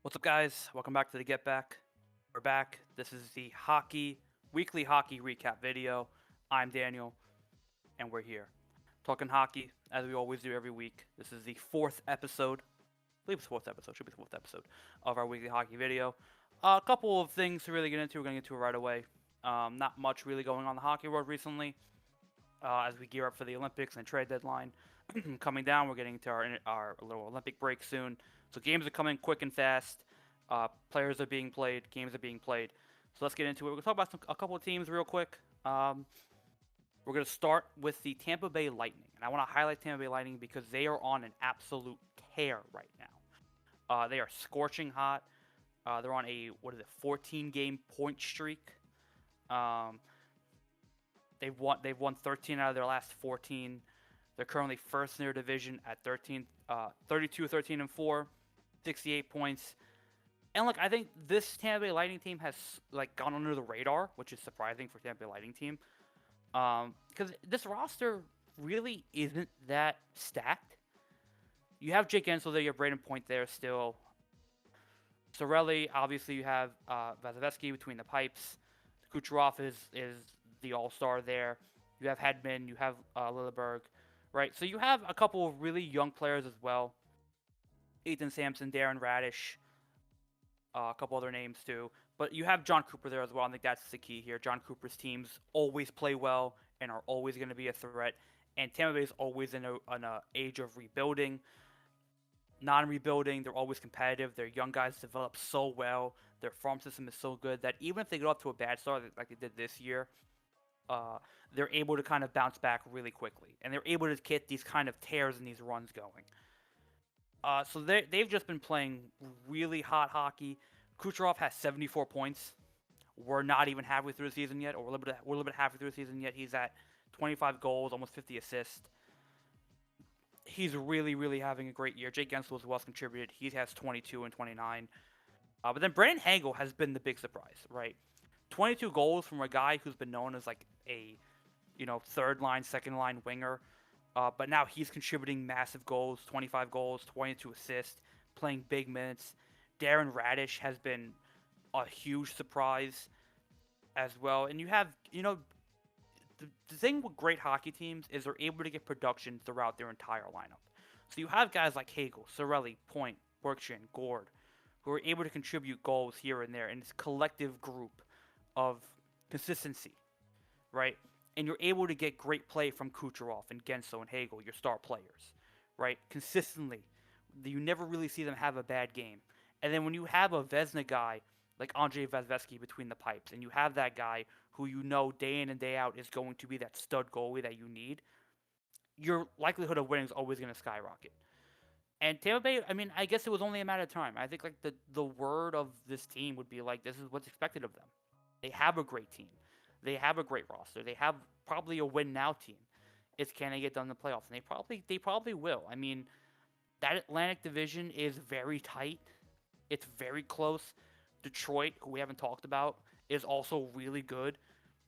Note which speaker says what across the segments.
Speaker 1: What's up, guys? Welcome back to the Get Back. We're back. This is the weekly hockey recap video. I'm Daniel, and we're here talking hockey as we always do every week. This is the fourth episode. I believe it's fourth episode. Should be the fourth episode of our weekly hockey video. A couple of things to really get into. We're gonna get to it right away. Not much really going on the hockey world recently. As we gear up for the Olympics and trade deadline coming down, we're getting into our little Olympic break soon. So games are coming quick and fast. Players are being played. Games are being played. So let's get into it. We're gonna talk about a couple of teams real quick. We're gonna start with the Tampa Bay Lightning, and I want to highlight Tampa Bay Lightning because they are on an absolute tear right now. They are scorching hot. They're on a 14 game point streak. Um, they've won 13 out of their last 14. They're currently first in their division at 32, 13 and 4, 68 points. And look, I think this Tampa Bay Lightning team has gone under the radar, which is surprising for Tampa Bay Lightning team. Because this roster really isn't that stacked. You have Jake Ensel there, you have Braden Point there still. Sorelli, obviously you have Vasilevsky between the pipes. Kucherov is the all-star there. You have Hedman, you have Lilleberg, right? So you have a couple of really young players as well. Ethan Sampson, Darren Radish, a couple other names too. But you have John Cooper there as well. I think that's the key here. John Cooper's teams always play well and are always going to be a threat. And Tampa Bay is always in a age of rebuilding, non-rebuilding. They're always competitive. Their young guys develop so well. Their farm system is so good that even if they get off to a bad start like they did this year, they're able to kind of bounce back really quickly. And they're able to get these kind of tears and these runs going. So they've just been playing really hot hockey. Kucherov has 74 points. We're not even halfway through the season yet, or we're a little bit halfway through the season yet. He's at 25 goals, almost 50 assists. He's really, really having a great year. Jake Gensel as well contributed. He has 22 and 29. But then Brandon Hagel has been the big surprise, right? 22 goals from a guy who's been known as like a, third line, second line winger. But now he's contributing massive goals, 25 goals, 22 assists, playing big minutes. Darren Radish has been a huge surprise as well. And you have, the thing with great hockey teams is they're able to get production throughout their entire lineup. So you have guys like Hagel, Sorelli, Point, Berkshire, Gord, who are able to contribute goals here and there in this collective group of consistency, right? And you're able to get great play from Kucherov and Genso and Hagel, your star players, right? Consistently. You never really see them have a bad game. And then when you have a Vesna guy like Andrei Vasilevsky between the pipes, and you have that guy who you know day in and day out is going to be that stud goalie that you need, your likelihood of winning is always going to skyrocket. And Tampa Bay, I mean, I guess it was only a matter of time. I think like the word of this team would be like, this is what's expected of them. They have a great team. They have a great roster. They have probably a win now team. It's can they get done in the playoffs? And they probably will. I mean, that Atlantic division is very tight. It's very close. Detroit, who we haven't talked about, is also really good.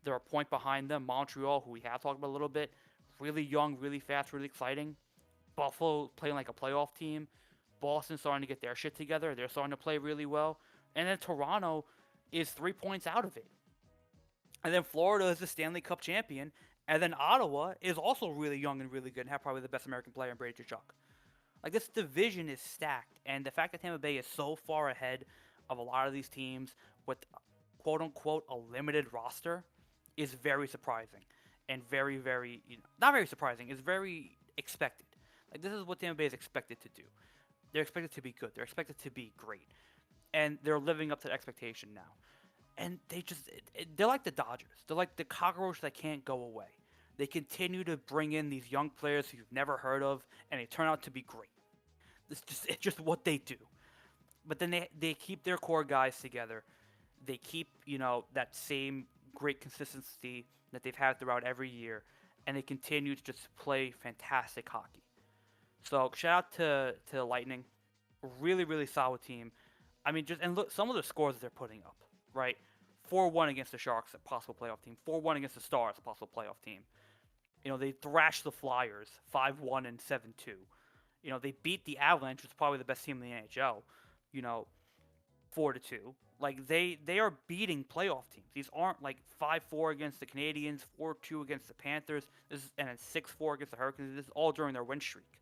Speaker 1: They're a point behind them. Montreal, who we have talked about a little bit, really young, really fast, really exciting. Buffalo playing like a playoff team. Boston starting to get their shit together. They're starting to play really well. And then Toronto is 3 points out of it. And then Florida is the Stanley Cup champion. And then Ottawa is also really young and really good and have probably the best American player in Brady Tkachuk. Like, this division is stacked. And the fact that Tampa Bay is so far ahead of a lot of these teams with quote-unquote a limited roster is very surprising. And very, very, not very surprising. It's very expected. Like, this is what Tampa Bay is expected to do. They're expected to be good. They're expected to be great. And they're living up to the expectation now. And they're like the Dodgers. They're like the cockroach that can't go away. They continue to bring in these young players who you've never heard of, and they turn out to be great. It's just what they do. But then they keep their core guys together. They keep, that same great consistency that they've had throughout every year, and they continue to just play fantastic hockey. So shout out to Lightning, really really solid team. I mean, and look some of the scores they're putting up, right? 4-1 against the Sharks, a possible playoff team. 4-1 against the Stars, a possible playoff team. They thrashed the Flyers 5-1 and 7-2. They beat the Avalanche, which is probably the best team in the NHL. You know, 4-2. Like they are beating playoff teams. These aren't like 5-4 against the Canadians, 4-2 against the Panthers, and then 6-4 against the Hurricanes. This is all during their win streak.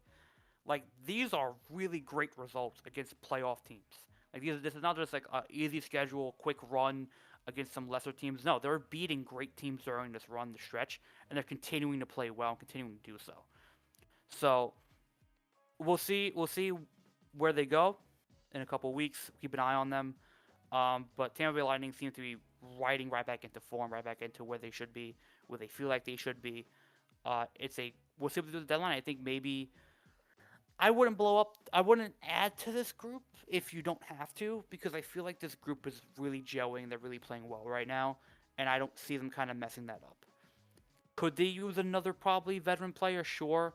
Speaker 1: Like these are really great results against playoff teams. This is not just like an easy schedule, quick run against some lesser teams. No, they're beating great teams during this run, the stretch, and they're continuing to play well and continuing to do so. So we'll see. We'll see where they go in a couple weeks. Keep an eye on them. But Tampa Bay Lightning seem to be riding right back into form, right back into where they should be, where they feel like they should be. It's a we'll see what they do with the deadline. I think maybe I wouldn't blow up. I wouldn't add to this group if you don't have to, because I feel like this group is really gelling. They're really playing well right now, and I don't see them kind of messing that up. Could they use another probably veteran player? Sure.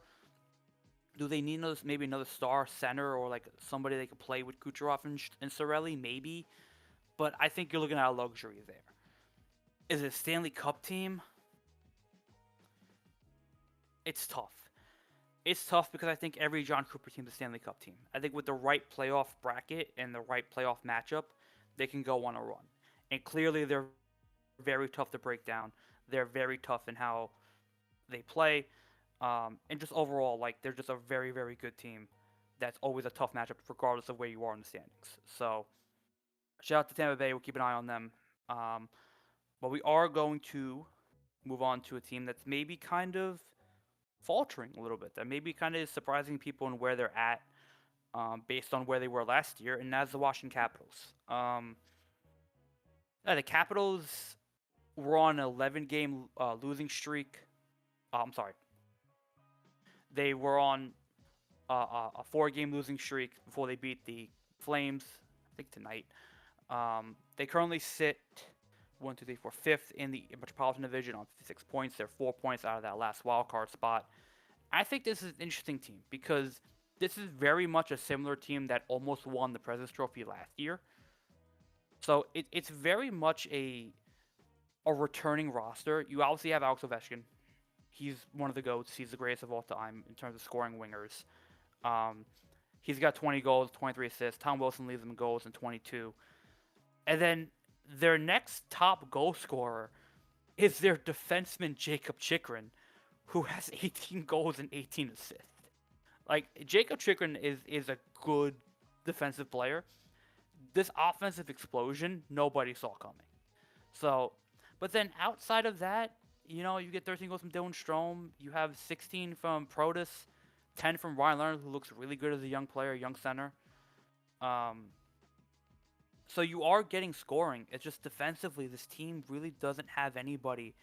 Speaker 1: Do they need maybe another star center or like somebody they could play with Kucherov and Sorelli? Maybe, but I think you're looking at a luxury there. Is it a Stanley Cup team? It's tough. It's tough because I think every John Cooper team is a Stanley Cup team. I think with the right playoff bracket and the right playoff matchup, they can go on a run. And clearly, they're very tough to break down. They're very tough in how they play, and just overall, like they're just a very, very good team. That's always a tough matchup, regardless of where you are in the standings. So, shout out to Tampa Bay. We'll keep an eye on them. Um, but we are going to move on to a team that's maybe kind of faltering a little bit. That maybe kind of is surprising people and where they're at, based on where they were last year, and that's the Washington Capitals. The Capitals were on an 11-game losing streak. I'm sorry. They were on a 4-game losing streak before they beat the Flames, I think tonight. They currently sit 1, 2, 3, 4, fifth in the Metropolitan Division on 56 points. They're 4 points out of that last wild card spot. I think this is an interesting team because this is very much a similar team that almost won the President's Trophy last year. So it's very much a returning roster. You obviously have Alex Ovechkin. He's one of the GOATs. He's the greatest of all time in terms of scoring wingers. He's got 20 goals, 23 assists. Tom Wilson leads them in goals in 22. And then their next top goal scorer is their defenseman, Jacob Chikrin, who has 18 goals and 18 assists. Like, Jacob Chikrin is a good defensive player. This offensive explosion, nobody saw coming. So, but then outside of that, you get 13 goals from Dylan Strome. You have 16 from Protas, 10 from Ryan Leonard, who looks really good as a young player, young center. So you are getting scoring. It's just defensively, this team really doesn't have anybody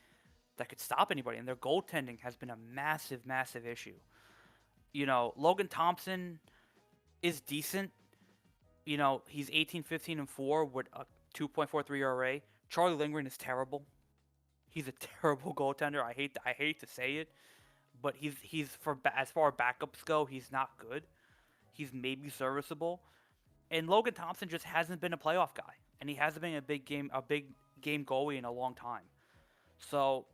Speaker 1: that could stop anybody, and their goaltending has been a massive, massive issue. Logan Thompson is decent. He's 18, 15, and 4 with a 2.43 ERA. Charlie Lindgren is terrible. He's a terrible goaltender. I hate to say it, but he's as far as backups go, he's not good. He's maybe serviceable. And Logan Thompson just hasn't been a playoff guy, and he hasn't been a big game goalie in a long time. So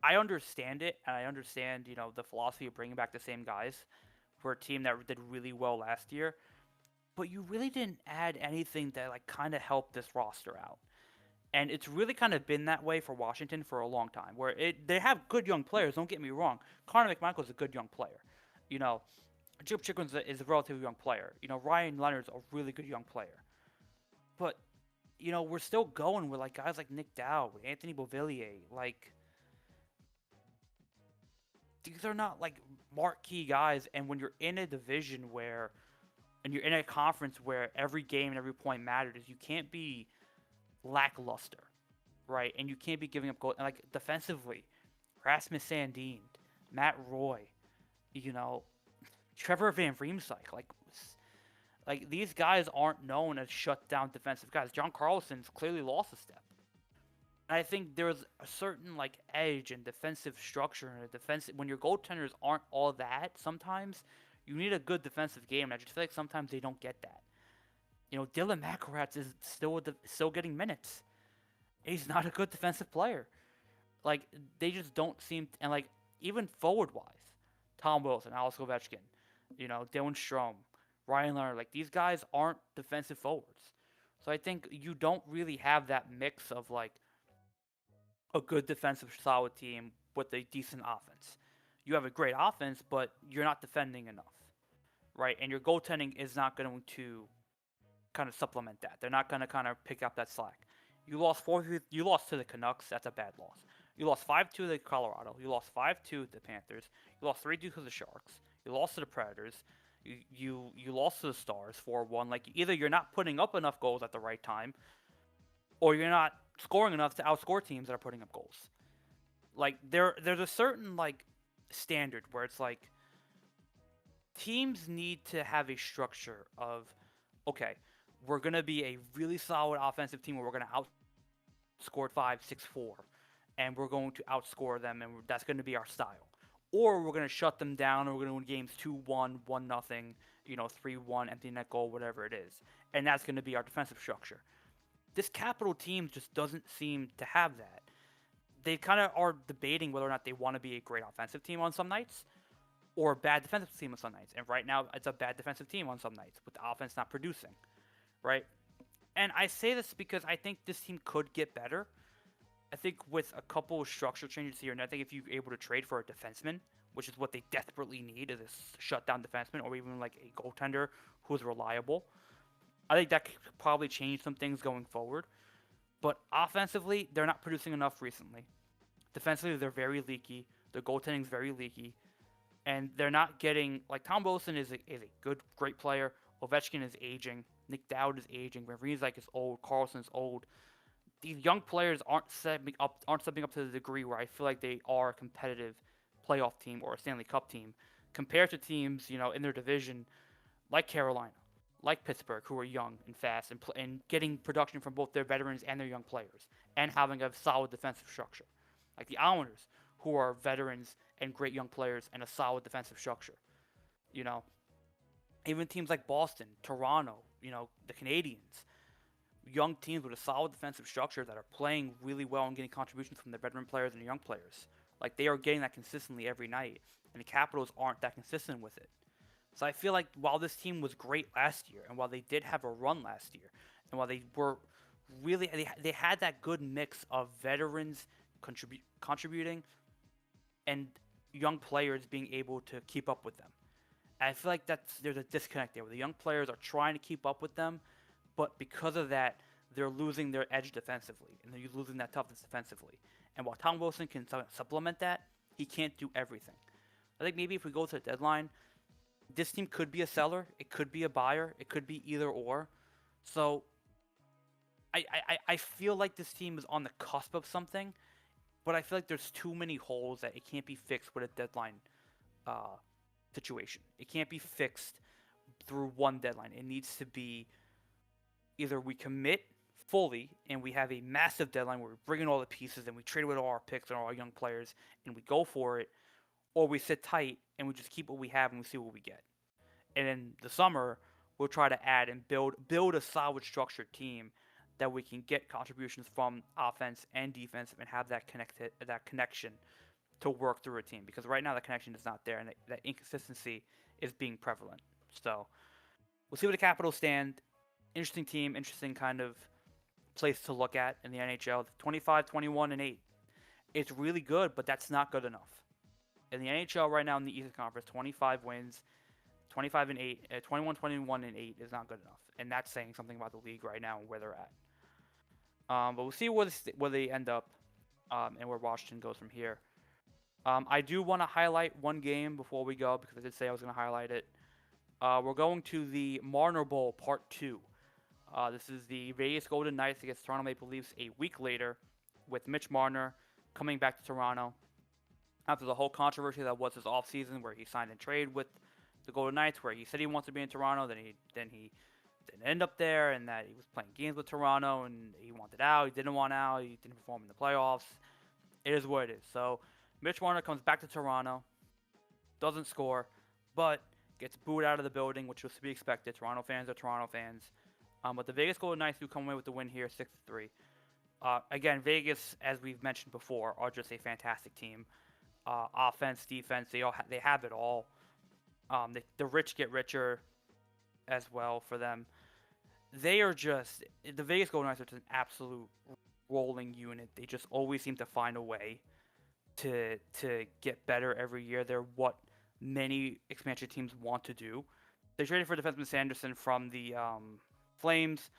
Speaker 1: I understand it, and I understand the philosophy of bringing back the same guys for a team that did really well last year. But you really didn't add anything that kind of helped this roster out. And it's really kind of been that way for Washington for a long time, where they have good young players. Don't get me wrong. Connor McMichael's a good young player. Jim Chikrin is a relatively young player. Ryan Leonard's a really good young player. But, we're still going with guys like Nick Dowd, with Anthony Beauvillier. These are not marquee guys. And when you're in a division and you're in a conference where every game and every point matters, you can't be lackluster, right? And you can't be giving up goals. And defensively, Rasmus Sandin, Matt Roy, Trevor Van Riemsdyk, these guys aren't known as shut-down defensive guys. John Carlson's clearly lost a step. And I think there's a certain edge and defensive structure and a defense when your goaltenders aren't all that. Sometimes you need a good defensive game, and I just feel like sometimes they don't get that. Dylan McElrath is still getting minutes. He's not a good defensive player. They just don't seem and even forward wise, Tom Wilson, Alex Ovechkin, Dylan Strome, Ryan Leonard, these guys aren't defensive forwards. So I think you don't really have that mix of like a good defensive solid team with a decent offense. You have a great offense, but you're not defending enough, right? And your goaltending is not going to kind of supplement that. They're not going to kind of pick up that slack. You lost four. You lost to the Canucks. That's a bad loss. You lost 5-2 to the Colorado. You lost 5-2 to the Panthers. You lost 3-2 to the Sharks. You lost to the Predators. You lost to the Stars 4-1. Like either you're not putting up enough goals at the right time, or you're not scoring enough to outscore teams that are putting up goals. Like there's a certain like standard where it's like teams need to have a structure of okay, we're gonna be a really solid offensive team where we're gonna outscore 5-6-4, and we're going to outscore them, and that's gonna be our style. Or we're gonna shut them down, and we're gonna win games 2-1, 1-0, 3-1, empty net goal, whatever it is, and that's gonna be our defensive structure. This Capital team just doesn't seem to have that. They kind of are debating whether or not they want to be a great offensive team on some nights or a bad defensive team on some nights. And right now, it's a bad defensive team on some nights with the offense not producing, right? And I say this because I think this team could get better. I think with a couple of structural changes here, and I think if you're able to trade for a defenseman, which is what they desperately need, is a shutdown defenseman or even like a goaltender who's reliable, I think that could probably change some things going forward. But offensively, they're not producing enough recently. Defensively, they're very leaky. Their goaltending's very leaky. And they're not getting like Tom Wilson is a good, great player. Ovechkin is aging. Nick Dowd is aging. Marinek is old. Carlson's old. These young players aren't stepping up to the degree where I feel like they are a competitive playoff team or a Stanley Cup team compared to teams in their division like Carolina, like Pittsburgh, who are young and fast and getting production from both their veterans and their young players, and having a solid defensive structure, like the Islanders, who are veterans and great young players and a solid defensive structure. You know, even teams like Boston, Toronto, the Canadians, young teams with a solid defensive structure that are playing really well and getting contributions from their veteran players and the young players. Like they are getting that consistently every night, and the Capitals aren't that consistent with it. So I feel like while this team was great last year, and while they did have a run last year, and while they were really they had that good mix of veterans contributing and young players being able to keep up with them. And I feel like there's a disconnect there where the young players are trying to keep up with them, but because of that, they're losing their edge defensively, and they're losing that toughness defensively. And while Tom Wilson can supplement that, he can't do everything. I think maybe if we go to the deadline, this team could be a seller, it could be a buyer, it could be either or. So I feel like this team is on the cusp of something, but I feel like there's too many holes that it can't be fixed with a deadline uh, situation. It can't be fixed through one deadline. It needs to be either we commit fully and we have a massive deadline where we bring in all the pieces and we trade with all our picks and all our young players and we go for it, or we sit tight and we just keep what we have and we see what we get. And in the summer, we'll try to add and build a solid structured team that we can get contributions from offense and defense and have that connection to work through a team. Because right now the connection is not there and that inconsistency is being prevalent. So we'll see where the Capitals stand. Interesting team, interesting kind of place to look at in the NHL. 25, 21, and 8. It's really good, but that's not good enough. In the NHL right now in the Eastern Conference, 25 wins, 25 and 8, 21, 21 and 8 is not good enough. And that's saying something about the league right now and where they're at. But we'll see where they end up and where Washington goes from here. I do want to highlight one game before we go because I did say I was going to highlight it. We're going to the Marner Bowl Part 2. This is the Vegas Golden Knights against Toronto Maple Leafs a week later with Mitch Marner coming back to Toronto after the whole controversy that was his offseason where he signed and trade with the Golden Knights, where he said he wants to be in Toronto, then he didn't end up there, and that he was playing games with Toronto, and he wanted out, he didn't want out, he didn't perform in the playoffs. It is what it is. So Mitch Marner comes back to Toronto, doesn't score, but gets booed out of the building, which was to be expected. Toronto fans are Toronto fans. But the Vegas Golden Knights do come away with the win here, 6-3. Again, Vegas, as we've mentioned before, are just a fantastic team. Offense, defense, they have it all. The rich get richer as well for them. they are just the Vegas Golden Knights are just an absolute rolling unit. They just always seem to find a way to get better every year. They're what many expansion teams want to do. They traded for defenseman Sanderson from the Flames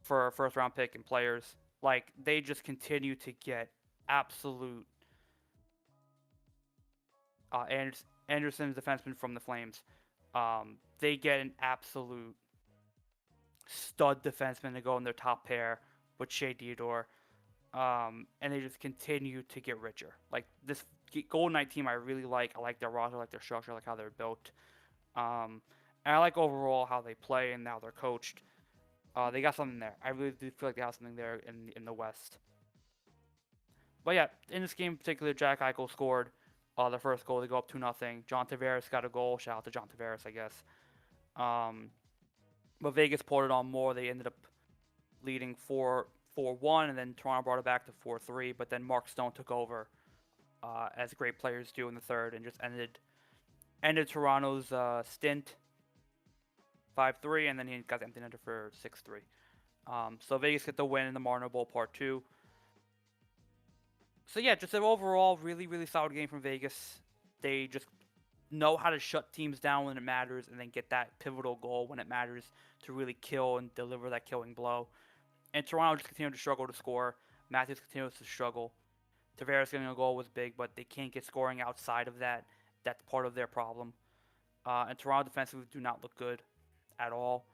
Speaker 1: for a first round pick and players. Like they just continue to get absolute Anderson's defenseman from the Flames. They get an absolute stud defenseman to go in their top pair with Shea Theodore. And they just continue to get richer. Like this Golden Knight team, I really like. I like their roster, I like their structure, I like how they're built. And I like overall how they play and how they're coached. They got something there. I really do feel like they have something there in the West. But yeah, in this game in particular, Jack Eichel scored the first goal. They go up 2-0. John Tavares got a goal. Shout out to John Tavares, I guess. But Vegas poured it on more. They ended up leading 4-1, and then Toronto brought it back to 4-3. But then Mark Stone took over, as great players do in the third, and just ended Toronto's stint 5-3, and then he got the empty netter for 6-3. So Vegas get the win in the Marner Bowl Part 2. So yeah, just an overall really, really solid game from Vegas. They just know how to shut teams down when it matters and then get that pivotal goal when it matters to really kill and deliver that killing blow. And Toronto just continued to struggle to score. Matthews continues to struggle. Tavares getting a goal was big, but they can't get scoring outside of that. That's part of their problem. And Toronto defensively do not look good at all.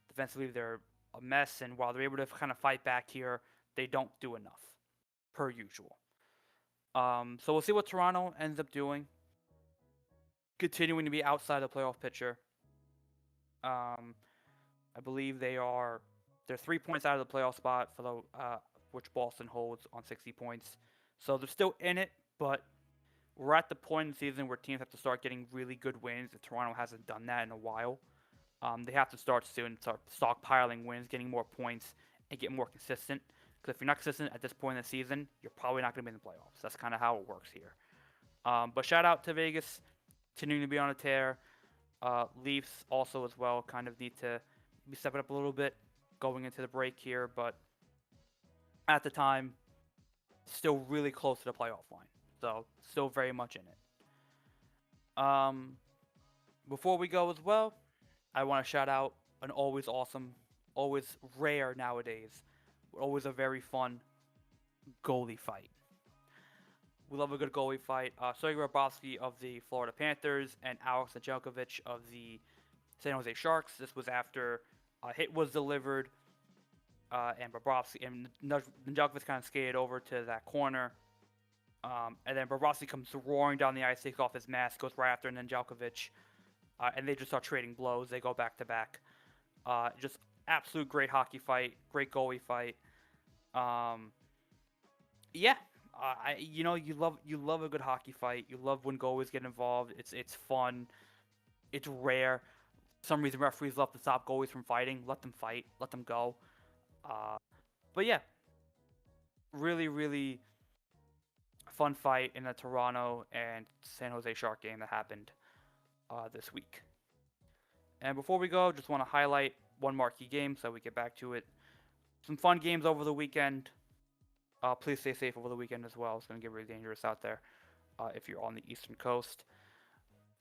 Speaker 1: Defensively, they're a mess, and while they're able to kind of fight back here, they don't do enough, per usual. So we'll see what Toronto ends up doing. Continuing to be outside the playoff picture. I believe they're 3 points out of the playoff spot for the which Boston holds on 60 points. So they're still in it, but we're at the point in the season where teams have to start getting really good wins. And Toronto hasn't done that in a while. They have to start stockpiling wins, getting more points, and get more consistent. Because if you're not consistent at this point in the season, you're probably not going to be in the playoffs. That's kind of how it works here. But shout out to Vegas, continuing to be on a tear. Leafs also as well kind of need to be stepping up a little bit going into the break here. But at the time, still really close to the playoff line. So still very much in it. Before we go as well, I want to shout out an always awesome, always rare nowadays, always a very fun goalie fight. We love a good goalie fight. Sergei Bobrovsky of the Florida Panthers and Alex Nedeljkovic of the San Jose Sharks. This was after a hit was delivered, and Bobrovsky and Nedeljkovic kind of skated over to that corner. And then Bobrovsky comes roaring down the ice, takes off his mask, goes right after Nedeljkovic, and they just start trading blows. They go back to back. Just absolute great hockey fight, great goalie fight. Yeah, you love a good hockey fight. You love when goalies get involved. It's fun. It's rare. For some reason referees love to stop goalies from fighting. Let them fight. Let them go. But yeah, really, really fun fight in the Toronto and San Jose Shark game that happened this week. And before we go, just want to highlight one marquee game so we get back to it. Some fun games over the weekend. Please stay safe over the weekend as well. It's going to get really dangerous out there if you're on the Eastern Coast.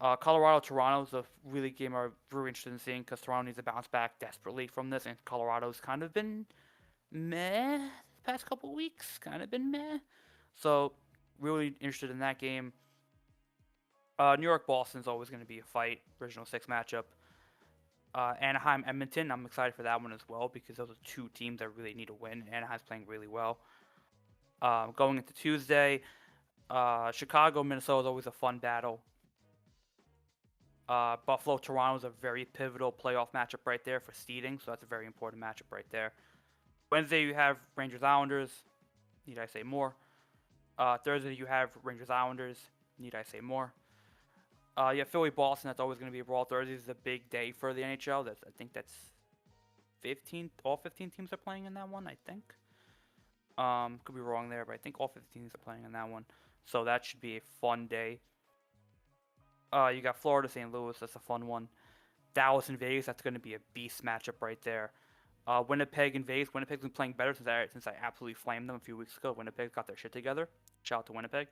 Speaker 1: Colorado-Toronto is a really game I'm very interested in seeing because Toronto needs to bounce back desperately from this, and Colorado's kind of been meh the past couple weeks. Kind of been meh. So, really interested in that game. New York-Boston is always going to be a fight. Original 6 matchup. Anaheim-Edmonton, I'm excited for that one as well because those are two teams that really need to win. Anaheim's playing really well. Going into Tuesday, Chicago-Minnesota is always a fun battle. Buffalo-Toronto is a very pivotal playoff matchup right there for seeding, so that's a very important matchup right there. Wednesday, you have Rangers-Islanders. Need I say more? Thursday, you have Rangers-Islanders. Need I say more? You have Philly-Boston. That's always going to be a brawl. Thursday is a big day for the NHL. I think that's 15. All 15 teams are playing in that one, I think. Could be wrong there, but I think all 15 teams are playing in that one. So that should be a fun day. You got Florida, St. Louis. That's a fun one. Dallas and Vegas. That's going to be a beast matchup right there. Winnipeg and Vegas. Winnipeg's been playing better since I absolutely flamed them a few weeks ago. Winnipeg got their shit together. Shout out to Winnipeg.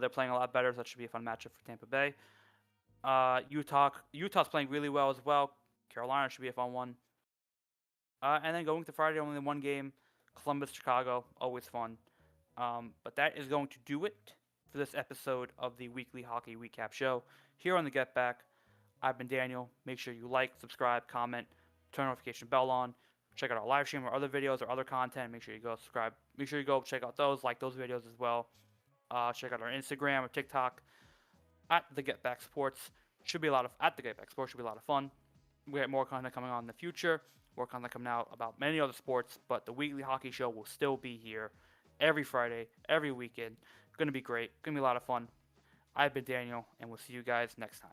Speaker 1: They're playing a lot better, so that should be a fun matchup for Tampa Bay. Utah's playing really well as well. Carolina should be a fun one. And then going to Friday, only one game. Columbus, Chicago, always fun. But that is going to do it for this episode of the weekly hockey recap show here on the Get Back. I've been Daniel. Make sure you like, subscribe, comment, turn notification bell on. Check out our live stream or other videos or other content. Make sure you go subscribe. Make sure you go check out those, like those videos as well. Check out our Instagram or TikTok at the Get Back Sports. Should be a lot of at the Get Back Sports should be a lot of fun. We have more content coming on in the future. More content coming out about many other sports, but the weekly hockey show will still be here every Friday, every weekend. Gonna be great. Gonna be a lot of fun. I've been Daniel, and we'll see you guys next time.